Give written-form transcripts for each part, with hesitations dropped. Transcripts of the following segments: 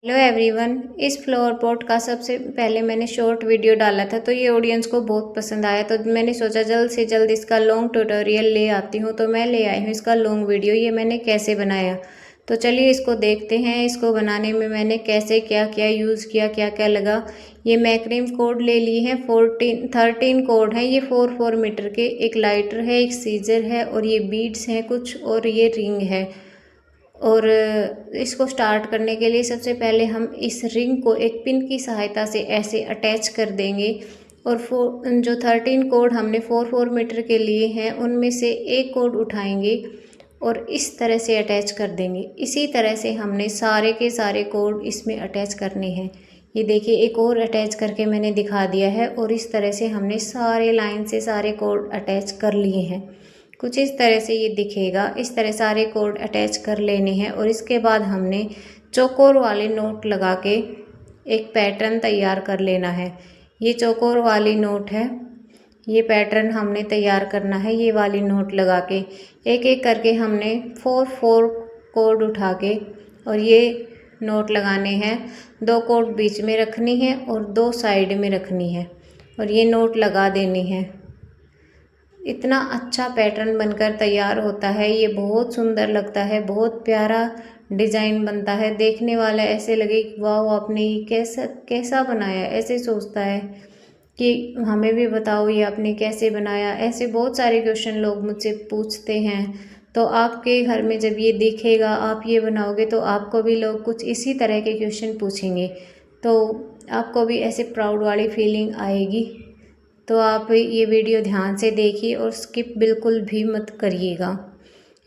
Hello everyone. इस flower pot का सबसे पहले मैंने शॉर्ट वीडियो डाला था तो ये ऑडियंस को बहुत पसंद आया, तो मैंने सोचा जल्द से जल्द इसका लॉन्ग ट्यूटोरियल ले आती हूँ। तो मैं ले आई हूँ इसका लॉन्ग वीडियो, ये मैंने कैसे बनाया। तो चलिए इसको देखते हैं। इसको बनाने में मैंने कैसे क्या क्या यूज़ किया, क्या क्या लगा। ये मैक्रिम कोड ले लिए हैं, 13 कोड हैं ये 4 मीटर के। एक लाइटर है, एक सीजर है, और ये बीड्स हैं कुछ, और ये रिंग है। और इसको स्टार्ट करने के लिए सबसे पहले हम इस रिंग को एक पिन की सहायता से ऐसे अटैच कर देंगे। और जो 13 कोड हमने 4 मीटर के लिए हैं उनमें से एक कोड उठाएंगे और इस तरह से अटैच कर देंगे। इसी तरह से हमने सारे के सारे कोड इसमें अटैच करने हैं। ये देखिए, एक और अटैच करके मैंने दिखा दिया है। और इस तरह से हमने सारे लाइन से सारे कोड अटैच कर लिए हैं। कुछ इस तरह से ये दिखेगा। इस तरह सारे कोड अटैच कर लेने हैं। और इसके बाद हमने चौकोर वाले नोट लगा के एक पैटर्न तैयार कर लेना है। ये चौकोर वाली नोट है, ये पैटर्न हमने तैयार करना है। ये वाली नोट लगा के एक एक करके हमने 4 कोड उठा के और ये नोट लगाने हैं। 2 कोड बीच में रखनी है और 2 साइड में रखनी है और ये नोट लगा देनी है। इतना अच्छा पैटर्न बनकर तैयार होता है। ये बहुत सुंदर लगता है, बहुत प्यारा डिज़ाइन बनता है। देखने वाला ऐसे लगे कि वाह आपने ये कैसा कैसा बनाया, ऐसे सोचता है कि हमें भी बताओ ये आपने कैसे बनाया। ऐसे बहुत सारे क्वेश्चन लोग मुझसे पूछते हैं। तो आपके घर में जब ये दिखेगा, आप ये बनाओगे, तो आपको भी लोग कुछ इसी तरह के क्वेश्चन पूछेंगे, तो आपको भी ऐसे प्राउड वाली फीलिंग आएगी। तो आप ये वीडियो ध्यान से देखिए और स्किप बिल्कुल भी मत करिएगा।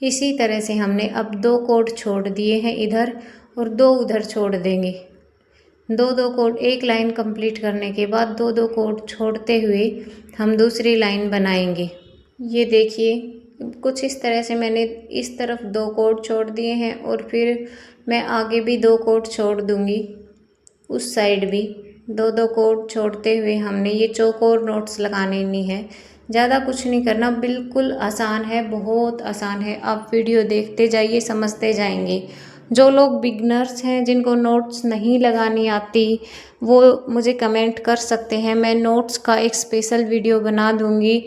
इसी तरह से हमने अब 2 कोड छोड़ दिए हैं इधर और 2 उधर छोड़ देंगे। 2 कोड, एक लाइन कंप्लीट करने के बाद 2 कोड छोड़ते हुए हम दूसरी लाइन बनाएंगे। ये देखिए, कुछ इस तरह से मैंने इस तरफ 2 कोड छोड़ दिए हैं और फिर मैं आगे भी 2 कोड छोड़ दूँगी, उस साइड भी 2 कोड छोड़ते हुए हमने ये चौकोर नोट्स लगाने नहीं है। ज़्यादा कुछ नहीं करना, बिल्कुल आसान है, बहुत आसान है। आप वीडियो देखते जाइए, समझते जाएंगे। जो लोग बिगनर्स हैं, जिनको नोट्स नहीं लगानी आती, वो मुझे कमेंट कर सकते हैं। मैं नोट्स का एक स्पेशल वीडियो बना दूँगी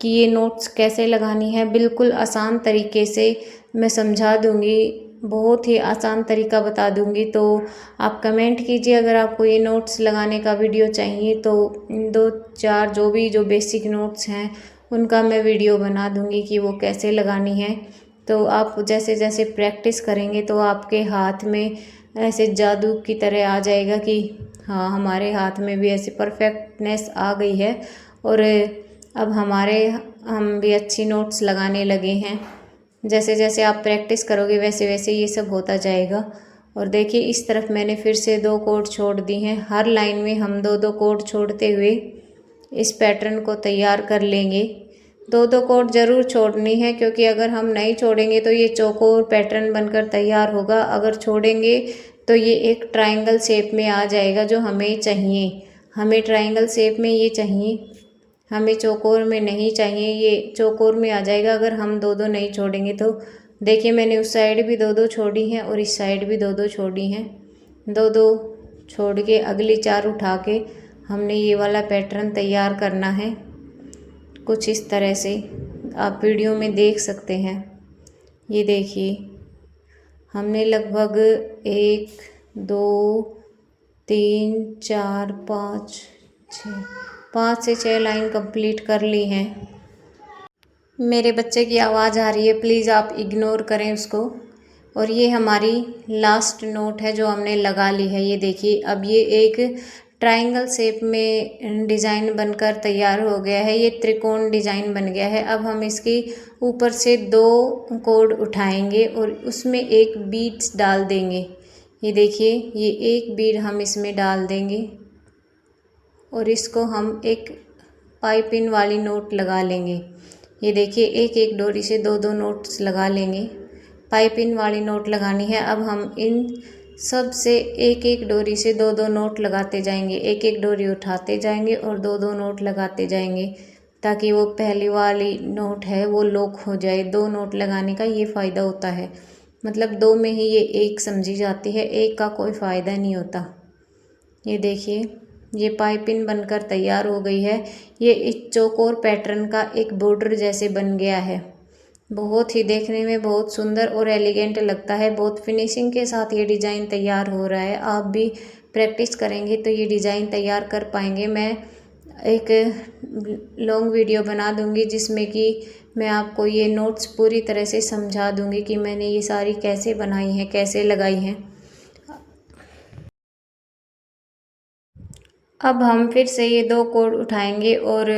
कि ये नोट्स कैसे लगानी है। बिल्कुल आसान तरीके से मैं समझा दूँगी, बहुत ही आसान तरीका बता दूँगी। तो आप कमेंट कीजिए अगर आपको ये नोट्स लगाने का वीडियो चाहिए, तो 2-4 जो बेसिक नोट्स हैं उनका मैं वीडियो बना दूँगी कि वो कैसे लगानी है। तो आप जैसे जैसे प्रैक्टिस करेंगे तो आपके हाथ में ऐसे जादू की तरह आ जाएगा कि हाँ, हमारे हाथ में भी ऐसी परफेक्टनेस आ गई है। और अब हम भी अच्छी नोट्स लगाने लगे हैं। जैसे जैसे आप प्रैक्टिस करोगे वैसे वैसे ये सब होता जाएगा। और देखिए, इस तरफ मैंने फिर से 2 कोड छोड़ दी हैं। हर लाइन में हम 2 कोड छोड़ते हुए इस पैटर्न को तैयार कर लेंगे। 2 कोड ज़रूर छोड़नी है, क्योंकि अगर हम नहीं छोड़ेंगे तो ये चौकोर पैटर्न बनकर तैयार होगा। अगर छोड़ेंगे तो ये एक ट्रायंगल शेप में आ जाएगा, जो हमें चाहिए। हमें ट्रायंगल शेप में ये चाहिए, हमें चौकोर में नहीं चाहिए। ये चौकोर में आ जाएगा अगर हम 2 नहीं छोड़ेंगे तो। देखिए, मैंने उस साइड भी 2 छोड़ी हैं और इस साइड भी 2 छोड़ी हैं। 2 छोड़ के अगली 4 उठा के हमने ये वाला पैटर्न तैयार करना है। कुछ इस तरह से आप वीडियो में देख सकते हैं। ये देखिए, हमने लगभग 1 2 3 4 5 6 5 से 6 लाइन कंप्लीट कर ली हैं। मेरे बच्चे की आवाज़ आ रही है, प्लीज़ आप इग्नोर करें उसको। और ये हमारी लास्ट नोट है जो हमने लगा ली है। ये देखिए, अब ये एक ट्रायंगल शेप में डिज़ाइन बनकर तैयार हो गया है। ये त्रिकोण डिज़ाइन बन गया है। अब हम इसके ऊपर से 2 कोड उठाएंगे और उसमें एक बीड्स डाल देंगे। ये देखिए, ये एक बीड हम इसमें डाल देंगे और इसको हम एक पाइपिन वाली नोट लगा लेंगे। ये देखिए, एक एक डोरी से 2 नोट्स लगा लेंगे। पाइपिन वाली नोट लगानी है। अब हम इन सब से एक एक डोरी से 2 नोट लगाते जाएंगे। एक एक डोरी उठाते जाएंगे और 2 नोट लगाते जाएंगे, ताकि वो पहली वाली नोट है वो लॉक हो जाए। 2 नोट लगाने का ये फ़ायदा होता है। मतलब दो में ही ये एक समझी जाती है, एक का कोई फ़ायदा नहीं होता। ये देखिए, ये पाइपिंग बनकर तैयार हो गई है। ये इस चौकोर पैटर्न का एक बॉर्डर जैसे बन गया है। बहुत ही देखने में बहुत सुंदर और एलिगेंट लगता है। बहुत फिनिशिंग के साथ ये डिज़ाइन तैयार हो रहा है। आप भी प्रैक्टिस करेंगे तो ये डिज़ाइन तैयार कर पाएंगे। मैं एक लॉन्ग वीडियो बना दूंगी जिसमें कि मैं आपको ये नोट्स पूरी तरह से समझा दूंगी कि मैंने ये सारी कैसे बनाई हैं, कैसे लगाई हैं। अब हम फिर से ये दो कोड उठाएंगे और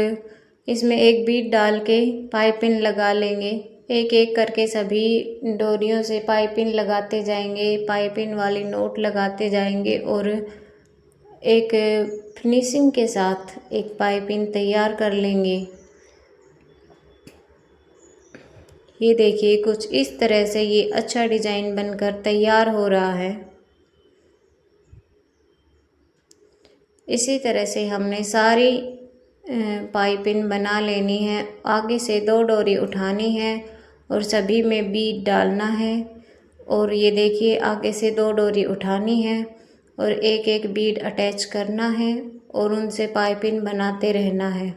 इसमें एक बीट डाल के पाइपिंग लगा लेंगे। एक एक करके सभी डोरियों से पाइपिंग लगाते जाएंगे, पाइपिंग वाली नोट लगाते जाएंगे और एक फिनिशिंग के साथ एक पाइपिंग तैयार कर लेंगे। ये देखिए, कुछ इस तरह से ये अच्छा डिज़ाइन बनकर तैयार हो रहा है। इसी तरह से हमने सारी पाइपिंग बना लेनी है। आगे से दो डोरी उठानी है और सभी में बीट डालना है। और ये देखिए, आगे से दो डोरी उठानी है और एक एक बीट अटैच करना है और उनसे पाइपिंग बनाते रहना है।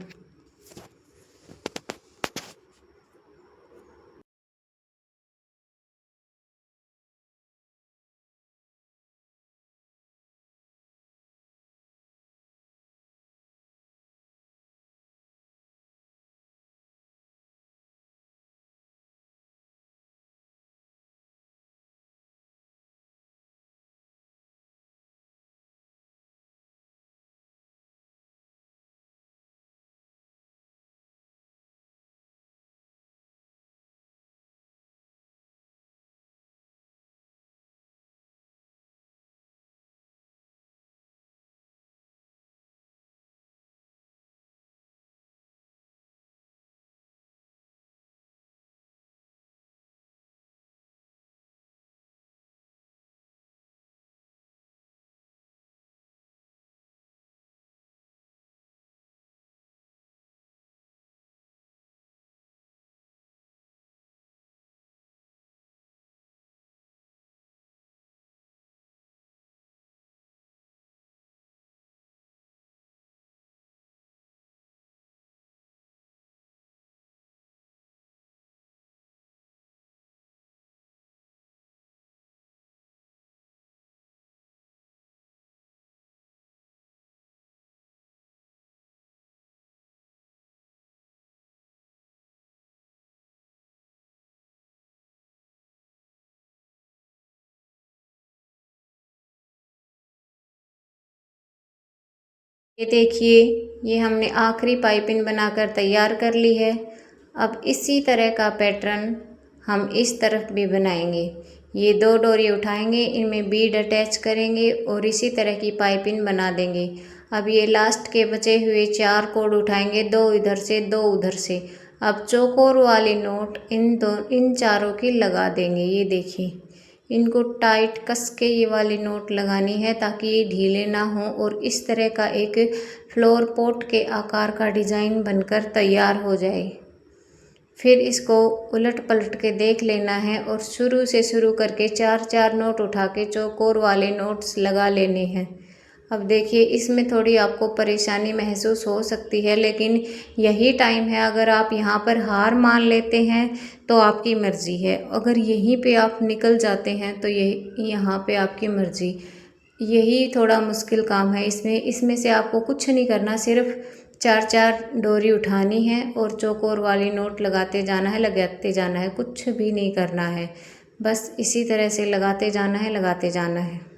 ये देखिए, ये हमने आखिरी पाइपिंग बनाकर तैयार कर ली है। अब इसी तरह का पैटर्न हम इस तरफ भी बनाएंगे। ये दो डोरी उठाएंगे, इनमें बीड अटैच करेंगे और इसी तरह की पाइपिंग बना देंगे। अब ये लास्ट के बचे हुए चार कोड उठाएंगे, दो इधर से दो उधर से। अब चौकोर वाली नोट इन चारों की लगा देंगे। ये देखिए, इनको टाइट कस के ये वाली नोट लगानी है ताकि ये ढीले ना हो और इस तरह का एक फ्लोर पॉट के आकार का डिज़ाइन बनकर तैयार हो जाए। फिर इसको उलट पलट के देख लेना है और शुरू से शुरू करके चार चार नोट उठा के चौकोर वाले नोट्स लगा लेने हैं। अब देखिए, इसमें थोड़ी आपको परेशानी महसूस हो सकती है, लेकिन यही टाइम है। अगर आप यहाँ पर हार मान लेते हैं तो आपकी मर्ज़ी है, अगर यहीं पे आप निकल जाते हैं तो ये यहाँ पे आपकी मर्ज़ी। यही थोड़ा मुश्किल काम है। इसमें से आपको कुछ नहीं करना, सिर्फ चार चार डोरी उठानी है और चौकोर वाली नोट लगाते जाना है, कुछ भी नहीं करना है। बस इसी तरह से लगाते जाना है, लगाते जाना है।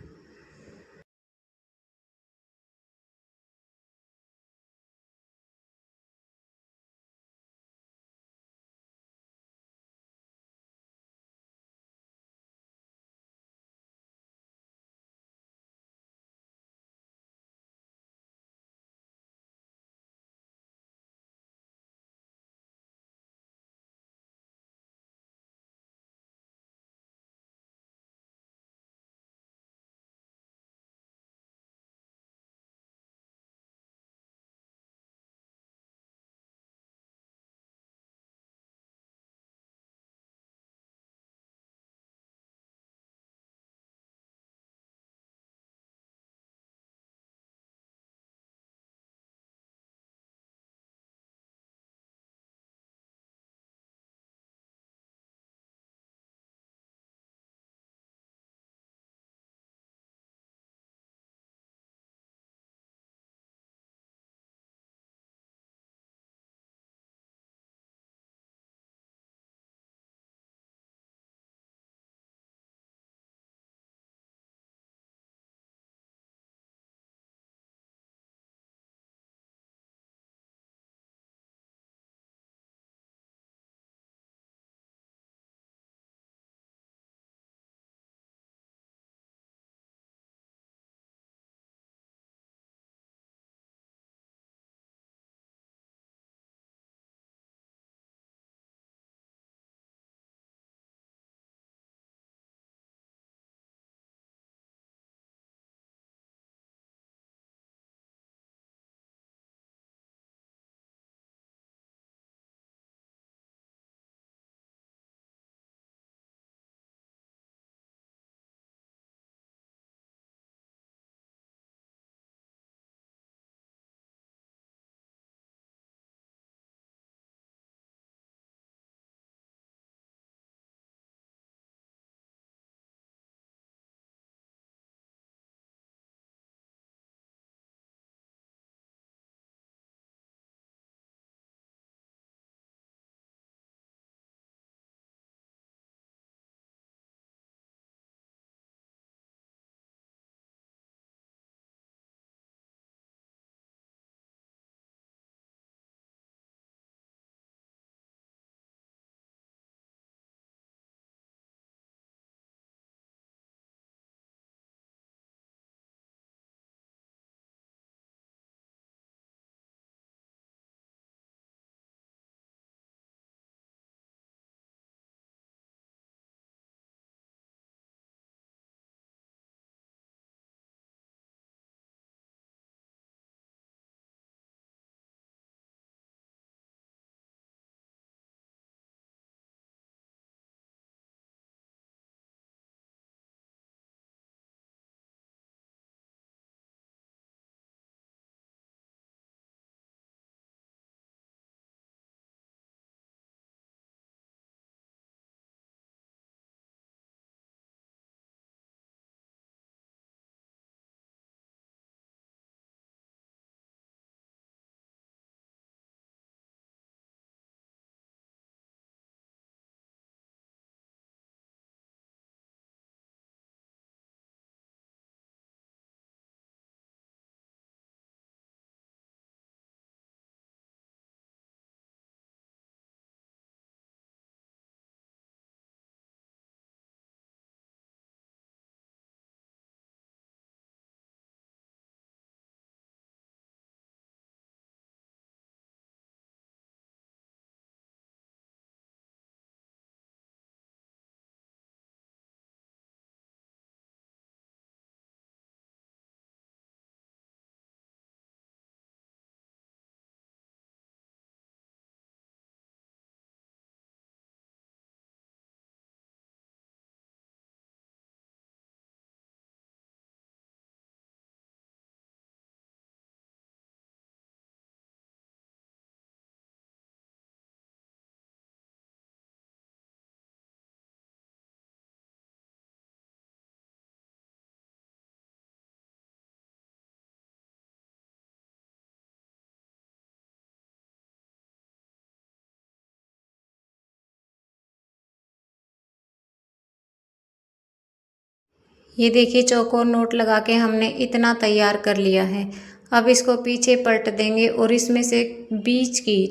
ये देखिए चौकोर नोट लगा के हमने इतना तैयार कर लिया है। अब इसको पीछे पलट देंगे और इसमें से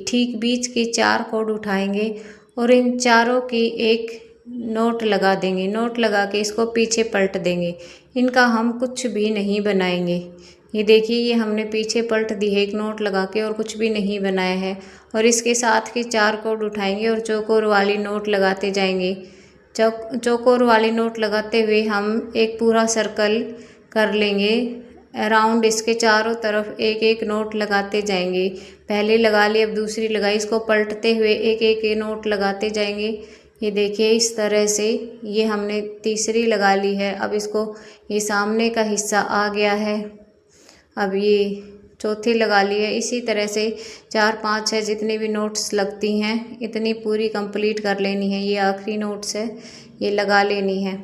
ठीक बीच की 4 कोड उठाएंगे और इन चारों की एक नोट लगा देंगे। नोट लगा के इसको पीछे पलट देंगे। इनका हम कुछ भी नहीं बनाएंगे। ये देखिए ये हमने पीछे पलट दी है एक नोट लगा के और कुछ भी नहीं बनाया है। और इसके साथ की 4 कोड उठाएंगे और चौकोर वाली नोट लगाते जाएंगे। चौकोर वाली नोट लगाते हुए हम एक पूरा सर्कल कर लेंगे। अराउंड इसके चारों तरफ एक एक नोट लगाते जाएंगे। पहले लगा ली, अब दूसरी लगाई, इसको पलटते हुए एक एक नोट लगाते जाएंगे। ये देखिए इस तरह से ये हमने तीसरी लगा ली है। अब इसको ये सामने का हिस्सा आ गया है। अब ये चौथी लगा ली है। इसी तरह से 4 5 6 जितनी भी नोट्स लगती हैं इतनी पूरी कंप्लीट कर लेनी है। ये आखिरी नोट्स है, ये लगा लेनी है।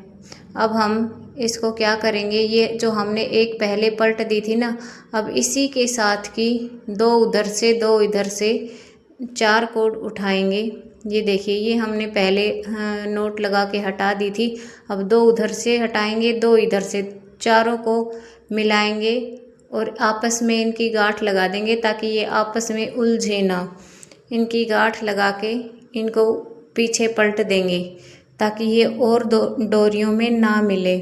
अब हम इसको क्या करेंगे, ये जो हमने एक पहले पलट दी थी ना, अब इसी के साथ की 2 उधर से 2 इधर से 4 कोड उठाएंगे। ये देखिए ये हमने पहले नोट लगा के हटा दी थी। अब 2 उधर से हटाएंगे, 2 इधर से, चारों को मिलाएंगे और आपस में इनकी गांठ लगा देंगे ताकि ये आपस में उलझे ना। इनकी गांठ लगा के इनको पीछे पलट देंगे ताकि ये और डोरियों में ना मिले।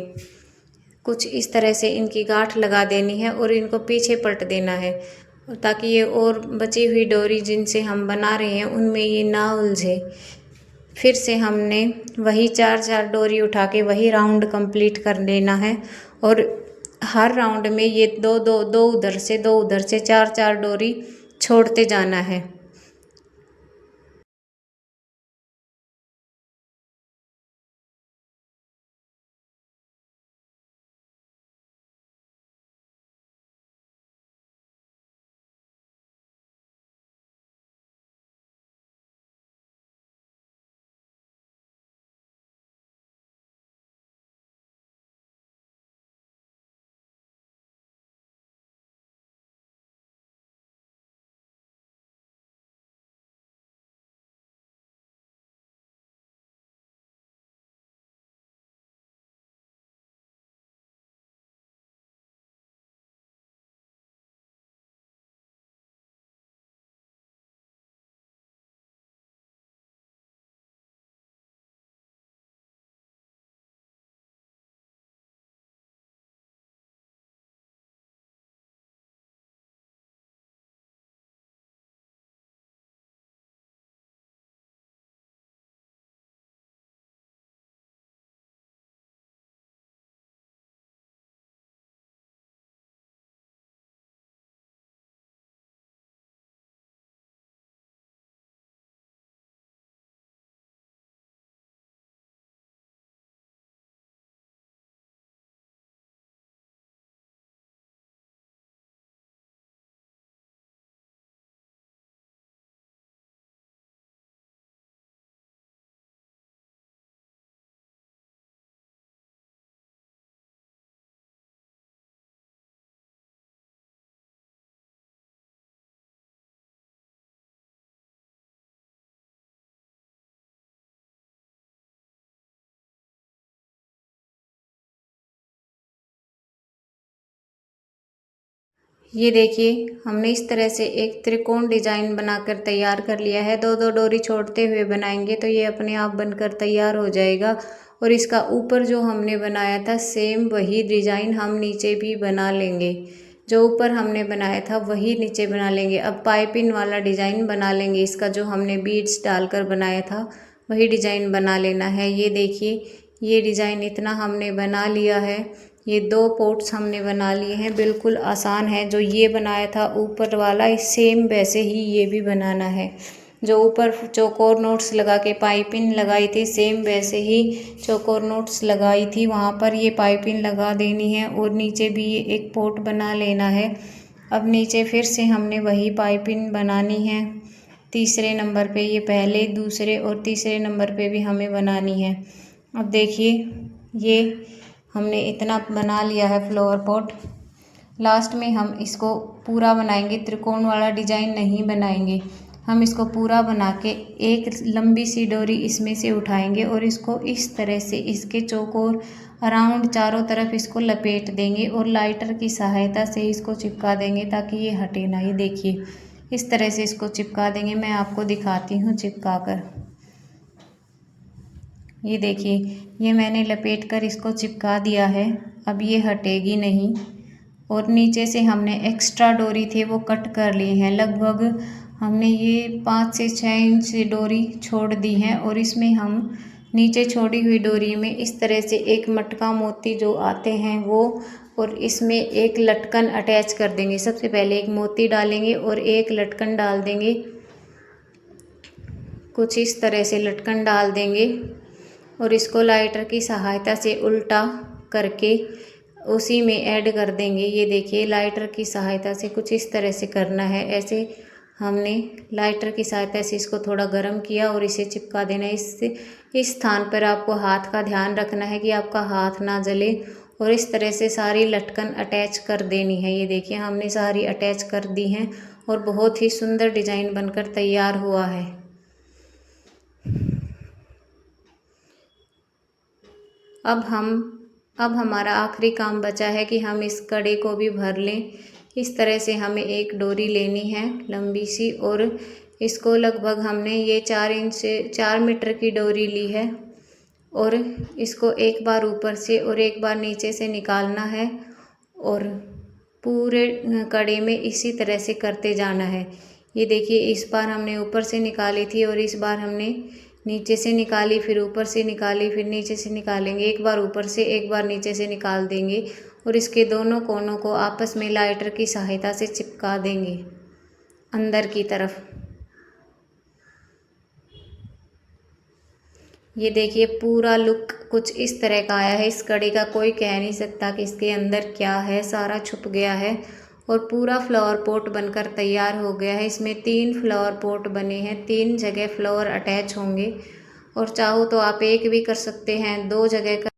कुछ इस तरह से इनकी गांठ लगा देनी है और इनको पीछे पलट देना है ताकि ये और बची हुई डोरी जिनसे हम बना रहे हैं उनमें ये ना उलझे। फिर से हमने वही 4 4 डोरी उठा के वही राउंड कंप्लीट कर लेना है और हर राउंड में ये 2 2 2 उधर से 2 उधर से 4 4 डोरी छोड़ते जाना है। ये देखिए हमने इस तरह से एक त्रिकोण डिजाइन बनाकर तैयार कर लिया है। 2 2 डोरी छोड़ते हुए बनाएंगे तो ये अपने आप बनकर तैयार हो जाएगा। और इसका ऊपर जो हमने बनाया था सेम वही डिजाइन हम नीचे भी बना लेंगे। जो ऊपर हमने बनाया था वही नीचे बना लेंगे। अब पाइपिंग वाला डिजाइन बना लेंगे। इसका जो हमने बीड्स डालकर बनाया था वही डिजाइन बना लेना है। ये देखिए ये डिजाइन इतना हमने बना लिया है। ये 2 पोर्ट्स हमने बना लिए हैं। बिल्कुल आसान है। जो ये बनाया था ऊपर वाला सेम वैसे ही ये भी बनाना है। जो ऊपर चौकोर नोट्स लगा के पाइपिंग लगाई थी सेम वैसे ही चौकोर नोट्स लगाई थी वहाँ पर ये पाइपिंग लगा देनी है और नीचे भी ये एक पोर्ट बना लेना है। अब नीचे फिर से हमने वही पाइपिंग बनानी है। तीसरे नंबर पे ये पहले दूसरे और तीसरे नंबर पे भी हमें बनानी है। अब देखिए ये हमने इतना बना लिया है फ्लावर पॉट। लास्ट में हम इसको पूरा बनाएंगे। त्रिकोण वाला डिजाइन नहीं बनाएंगे। हम इसको पूरा बना के एक लंबी सी डोरी इसमें से उठाएंगे और इसको इस तरह से इसके चौकोर अराउंड चारों तरफ इसको लपेट देंगे और लाइटर की सहायता से इसको चिपका देंगे ताकि ये हटे ना। ये देखिए इस तरह से इसको चिपका देंगे। मैं आपको दिखाती हूँ चिपका कर। ये देखिए ये मैंने लपेट कर इसको चिपका दिया है। अब ये हटेगी नहीं। और नीचे से हमने एक्स्ट्रा डोरी थे वो कट कर लिए हैं। लगभग हमने ये 5 से 6 इंच डोरी छोड़ दी है और इसमें हम नीचे छोड़ी हुई डोरी में इस तरह से एक मटका मोती जो आते हैं वो और इसमें एक लटकन अटैच कर देंगे। सबसे पहले एक मोती डालेंगे और एक लटकन डाल देंगे। कुछ इस तरह से लटकन डाल देंगे और इसको लाइटर की सहायता से उल्टा करके उसी में ऐड कर देंगे। ये देखिए लाइटर की सहायता से कुछ इस तरह से करना है। ऐसे हमने लाइटर की सहायता से इसको थोड़ा गर्म किया और इसे चिपका देना है। इस स्थान पर आपको हाथ का ध्यान रखना है कि आपका हाथ ना जले और इस तरह से सारी लटकन अटैच कर देनी है। ये देखिए हमने सारी अटैच कर दी हैं और बहुत ही सुंदर डिज़ाइन बनकर तैयार हुआ है। अब हमारा आखिरी काम बचा है कि हम इस कड़े को भी भर लें। इस तरह से हमें एक डोरी लेनी है लंबी सी और इसको लगभग हमने ये 4 मीटर की डोरी ली है और इसको एक बार ऊपर से और एक बार नीचे से निकालना है और पूरे कड़े में इसी तरह से करते जाना है। ये देखिए इस बार हमने ऊपर से निकाली थी और इस बार हमने नीचे से निकाली, फिर ऊपर से निकाली, फिर नीचे से निकालेंगे। एक बार ऊपर से एक बार नीचे से निकाल देंगे और इसके दोनों कोनों को आपस में लाइटर की सहायता से चिपका देंगे अंदर की तरफ। ये देखिए पूरा लुक कुछ इस तरह का आया है। इस कड़ी का कोई कह नहीं सकता कि इसके अंदर क्या है, सारा छुप गया है और पूरा फ्लावर पॉट बनकर तैयार हो गया है। इसमें 3 फ्लावर पॉट बने हैं, 3 जगह फ्लावर अटैच होंगे और चाहो तो आप एक भी कर सकते हैं, 2 जगह